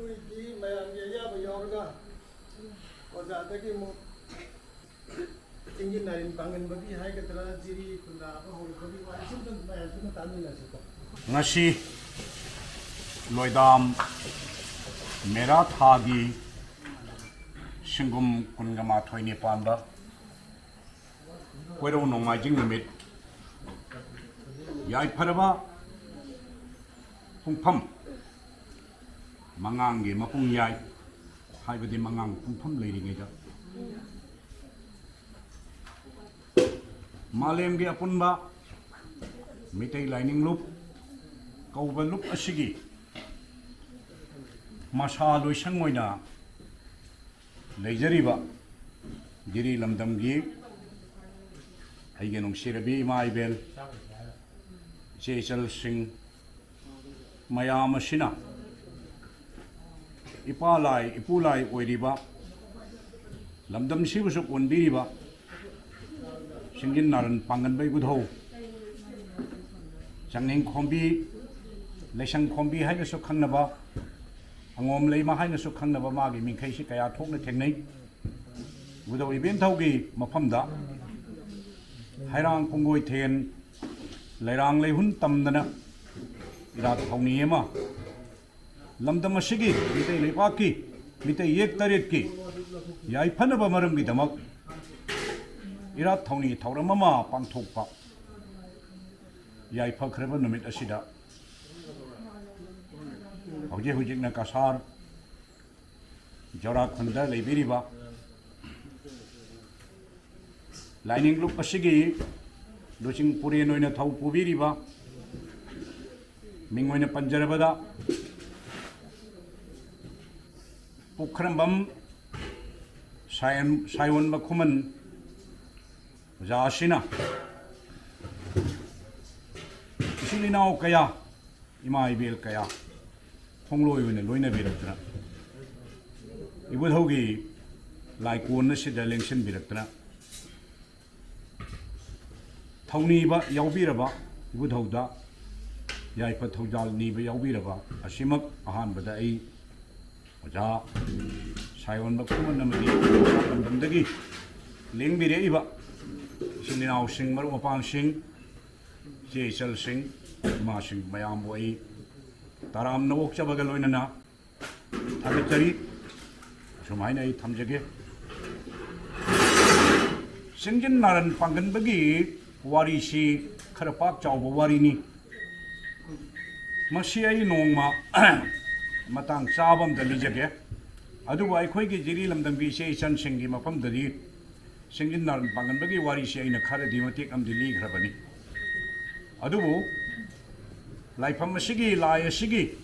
Malemgi Malemgi Yabayorga Oja Dhani Ingin Panggalba Haikatra Jiri Kunda Khongji Washington Mayasuna Tamil Ngasi Loidam Mera thagi Shingum Kungama Thoini Panda Quero Nongmaiching Numitta Yai Paraba Pungpam Mangangi Mapung Yai Haibadi Mangang Pungpam Laining Malemgi Apunba Meitei Laining loop Kauba loop ashigi Masha Loishang Moina Jiribam Jiribam Hagenung Shirabi MAMLL Chechal Sing Mayam Shina Ipulai oiriba Lamdam Shivusuk Unbiriba Shingin Naran Panggalba Gudho Changning khombi Leishang khombi haina su khangnaba angom leima haina su khangnaba magi mingkhai si kaya thokna thengnai Gudho event thogi mafamda Hairang pungoi then Lairang leihun tamdana ira thongni ema lamdam ashigi Meitei leipaki Meitei yek taret ki yai phanaba maramgi damak ira thongni thauramama pangthokpa yai phakraba numit asida hujik na kasar jora khunda leibiriba Laining loop ashigi Luching Puri noina thau pubiriba Mingoina Panjarabada Pukrambam Saiwan Bakuman Zashina Silinao Kaya MAMLL Kaya Hongloi in the Loina Biratna Ibuhogi like one Sida Lenshin Biratna Thoumee Yaubiraba Woodhoda Yaipa Todal Niba Yaubiraba Ashimak Ahan Badai Oja Saiwan Bakuman Namadi Ling Bireba Silinao Sing Marupang Sing Chechal Sing Mashing Mayam Boy Taram no Chabagaloinana Tagatari Sumaina Tamjage Singin Naran Panggalba Wari si Karapak Chauba Warini Masiai Nongma Matang Sabam the Lijage Aduai Quaki Jiribam Masha Loishang Mapam the Lead Singin Naran Panggalba Wari si in a Karadimatic and the League Rabani Adubu Laipam Ashigi, Lai Ashigi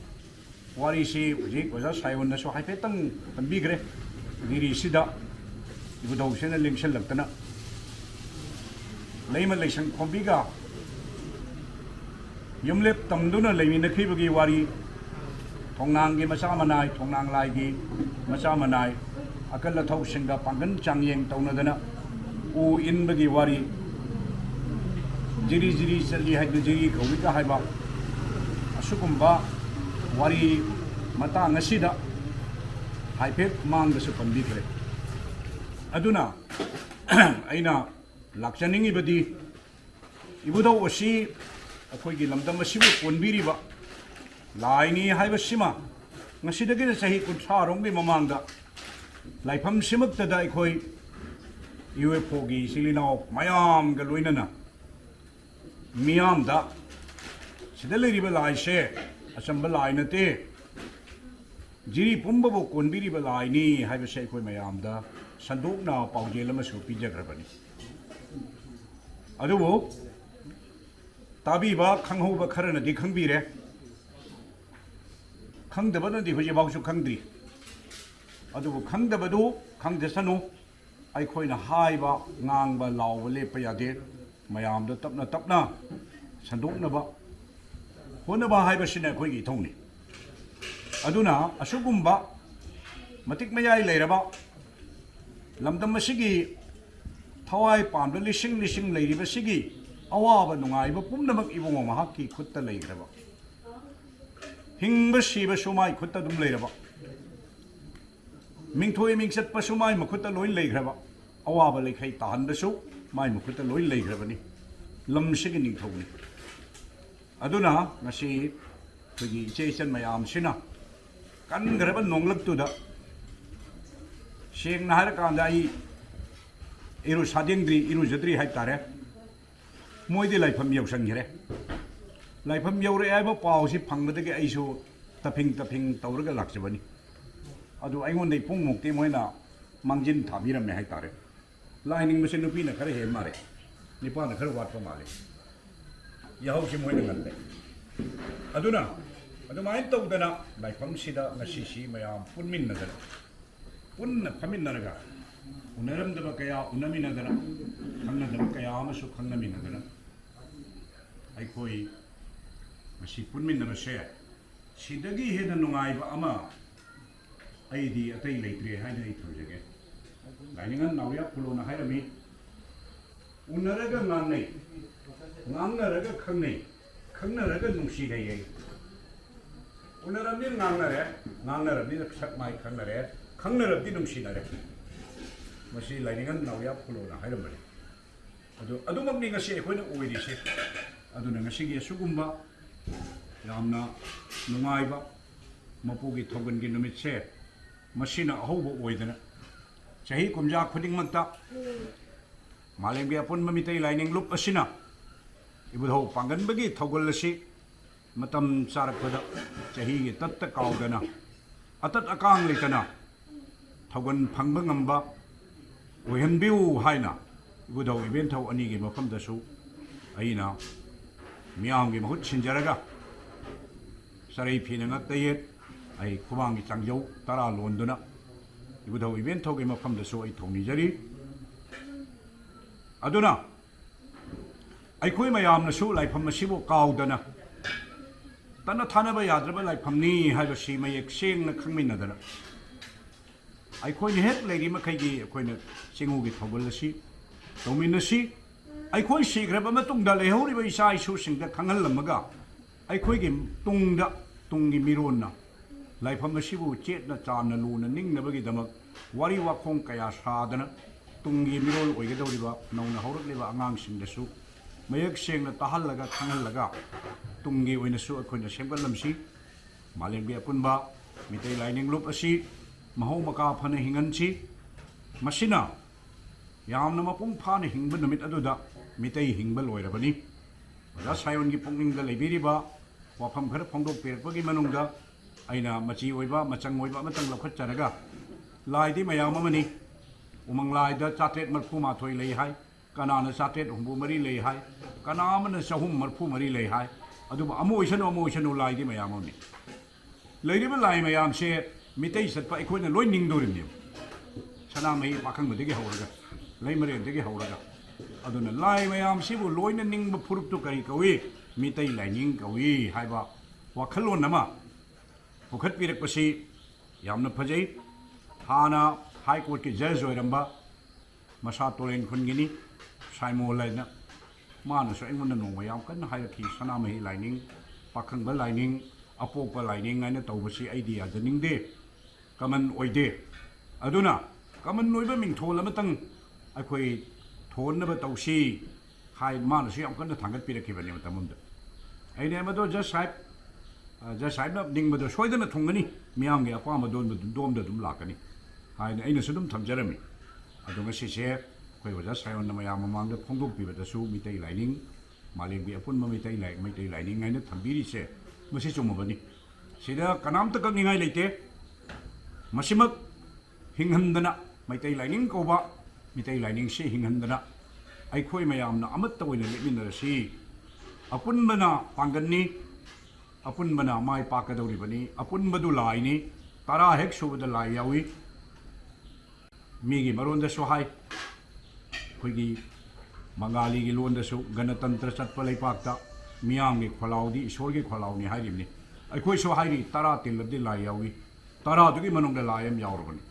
Wari si was a Saiwan so Hypetang and Bigre Niri Sida Ibudosan and Linkshan Latana Leima Leishang khombiga Yumlip Tamduna Lemina Kibagi Wari Thongnang Masha Manai Thongnang Laigi Masha Manai Akala Shinga Pangan Changyeng Tonadana U in Bagi Wari Jiri Sali Hagiri Kawika Haiba Asukumba Wari Mata Nasida Hypet Mang the Supandikre Aduna Aina Laksaning ibadi Ibudo Washi Akoigi Lamdam Shibu Punbiriba Laining Haibashima Nasidagin Sahi Kutarong Mamanga Laipam Simak Tada Ikoi Uepogi Silino Mayam Galuinana Miam da Sidaliriba Lai Share Assemble Lainate Jiri Pumbo Kunbiriba Laini Haibashakoi Mayam da Sandukna Paujelamasu Pijagrabani Adubu Tabiba Khanghoba Karana di Khangbire Khangdabana di Hujibausu Khangdri Adubu Khangdabadu Khangdesanu Aikoina Haiba Nangba Law Lepayade Mayam the Tapna Sanduknaba Honaba Haibashina Kogi Tony Aduna Asugumba Matik Mayai Leraba Lamdam Ashigi Thawai Pamda Lishing Leiriba Shigi Awaba Nungaiba Pumnamak Ibong Mahaki Kutta Leiraba Hingba Shiba Shumai Kutta Dum Leiraba Mingthoi mingset pasu mai makhuta loi leigraba awaba leikhai tahan basu mai makhuta loi leigrabani lam sigi ningthoni aduna ngasi khigi iche chan mayam sina kan graba nonglak tu da shingna har kan dai iru sadingdri iru jadri hai tare moidi laifam yausang hire laifam yaure ai ba paw si phangbadagi aisu taping tawraga lakjabani adu aingon dei pung mukti moina mangjin thabiram me hai tare Laining machine nupi na khare he mare nipa na khare wat pa mare yahau si moina ngal aduna adu mai tau dana laifam sida ngasi si mayam punmin na dana punna phamin na ga unaram da kaya unami na dana khangna da kaya amasu khangna min na dana ai koi masi punmin na se sidagi he na nungai ba ama ai di atai leitre hai na ithujage Laining an nauya pulona hairami unaraga ngangnei ngangnaraga khangnei khangnaraga nungsi gai unaramni ngangnarabni sakmai khangnare khangnarabni nungsi nare masi Laining an nauya pulona hairamani adumakni ngasi ekhoina oirisi aduna ngasi gi sugumba yamna nungaiba mapugi thogan gi numitse masina ahoba oidana Chahi kumja khuding magta Malemgi Apunba Meitei Laining lup asina ibudho Panggalba gi thogol asi matam charakpada chahi gi tatta kaudana atat akang leitana thogon phangba ngamba oihanbiu haina ibudho event thau ani gi mafam dasu aina miyam gi mahut sinjaraga sarai phina ngaktaye ai khubang gi changjau tara londuna ibudho event thogi mafam dasu ai thongni jari aduna ai khoi mayam na su laifam masibu kaudana tana thanaba yadraba laifamni haiba si mayek seng na khangmin nadana ai khoi ni het legi makai gi khoi na Chingu gi thogol si thoumee na si ai khoi si graba matung da lehori ba isa isu singda khangal lamaga ai khoi gi tungda tungi mironna laifam masibu chetna chana luna ningnabagi damak wari wakhong kaya sadana tungi mirol oigedoriba nauna haurakliba angang singdasu mayak sengna tahallaga khangallaga tungi oinasu akhoina semgalamsi Malemgi Apunba Meitei Laining lup asi mahau maka phana hinganchi masina yamna mapung phana hingba numit aduda Meitei hingba loirabani oda sayon gi pungning da leibiriba wafam khara phongdok perakpagi manungda aina machi oiba machang oiba matang lokhat charaga laidi mayam amani umang laida chatret marphu ma thoi lei hai kanana chatret humbu mari lei hai kanamana sahum marphu mari lei hai aduba amoisanu laidi mayam amani leiriba lai mayam se Meitei satpa ikhoina loi ningdorimni sana mai pakhang badagi hauraga lei mare dagi hauraga aduna lai mayam sibu loina ningba phurup tu kari kawi Meitei Laining kawi haiba wakhalon nama pukhat pirakpasi yamna phajai hana high court ki judge oiramba masa tolen khungini saimo laina mana so engmona nongwa yam kan hairaki sanamai Laining pakhangba Laining apokpa Laining aina tawbasi idea janingde kaman oide aduna kaman noiba mingthol amatang akhoi thonnaba tawsi hai mana so yam kan thangat pirakibani matamunda aine amado just saib na ningbado soidana thungani miyamgi apama domda dum lakani haina aina su dum thamjarami adu ngasi se khoi oja sayon na mayam mamangda phongdok pibadasu Meitei Laining Malemgi Apunba Meitei Laining aina thambiri se masi chumabani sida kanamta kakningai leite masimak hinghandana Meitei Laining koba Meitei Laining se hinghandana ai khoi mayamna amatta oina leminarasi apunbana panganni apunbana mai pakadoribani apunbadu laini tara hek subada lai yawi migi maronda so hai khoigi mangali gi londa so ganatantra chatpa leipakta miyamgi kholaudi isorgi kholauni hairibni ai khoi so hairi tara tilabdi lai yawi tara dugi manongda layam yaurabani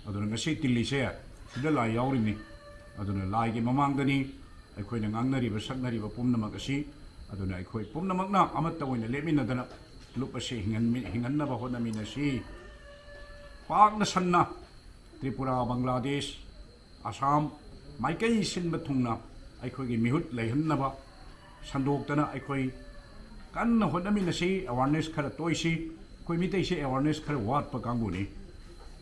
aduna ngasi tillise sida lai yaurini aduna lai gi mamangdani ai khoina ngangnariba saknariba pumnamak asi aduna ai khoi pumnamakna amatta oina leminadana lupa se hingan na ba hona minasi pakna sanna Tripura Bangladesh Assam Maikai Sinba Thungna Aikogi Mihut Leihannaba Sandoktana Aikoi Kan Hodamina awareness Kara Toisi Koi Meitei awareness Kara Wat Pakanguni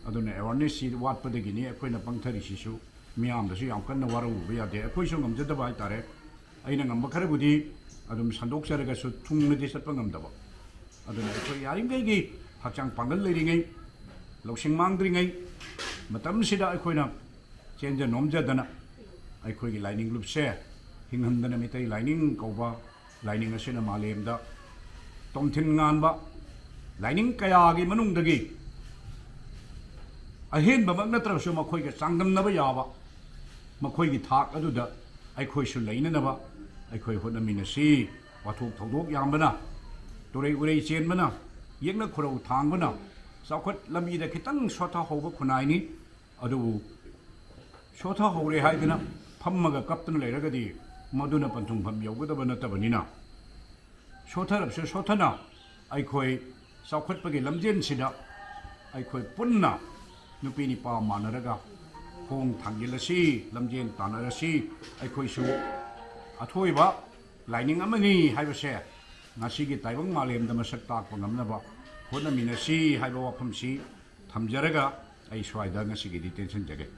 Aduna awareness Wat Padagini Akoina Pangtari Sisu Miam the Siamkan Waru via the Akoisum Jetabai Tare Aina Makarabudi Adum Sandok Saragas Tung Disapangam Daba Aduna Yaringi Hachang Pangal Leiri Loishang Mandringai Matam Sida Akoina Change Nongmaiching Numitta Laining Group share Hingham Meitei Laining Koba Laining Asina Malemda Thongngan Laining Kayagi Manungdagi Ahin Babak Natrasu Makoiga Sangam Navayava Makoigi Thak Aduda Aikoi Sulainava Aikoi Hodamina Sea Watu Todok Yambana Dore Ure Chenmana Yegna Kuro Tangana Sakot Lamida Kitang Shota Hova Kunaini Adu Shota Hore Haidana Pamaga Captain Leiragadi Maduna Pantum Pam Yoguda Tabanina Shota Shotana Aikoi Sakot Pagi Lamjen Sida Aikoi Punna Nupini Pa Manaraga Hong Thangyi Lamjen Tanarasi Aikoi Su Atoiba Laining Amani Haibase Nashigi Dibong Malem the Masakta Pangamnaba Hodamina Si Haiba Pumsi Thamjaraga Aishwaida Nashigi Detention Jacket.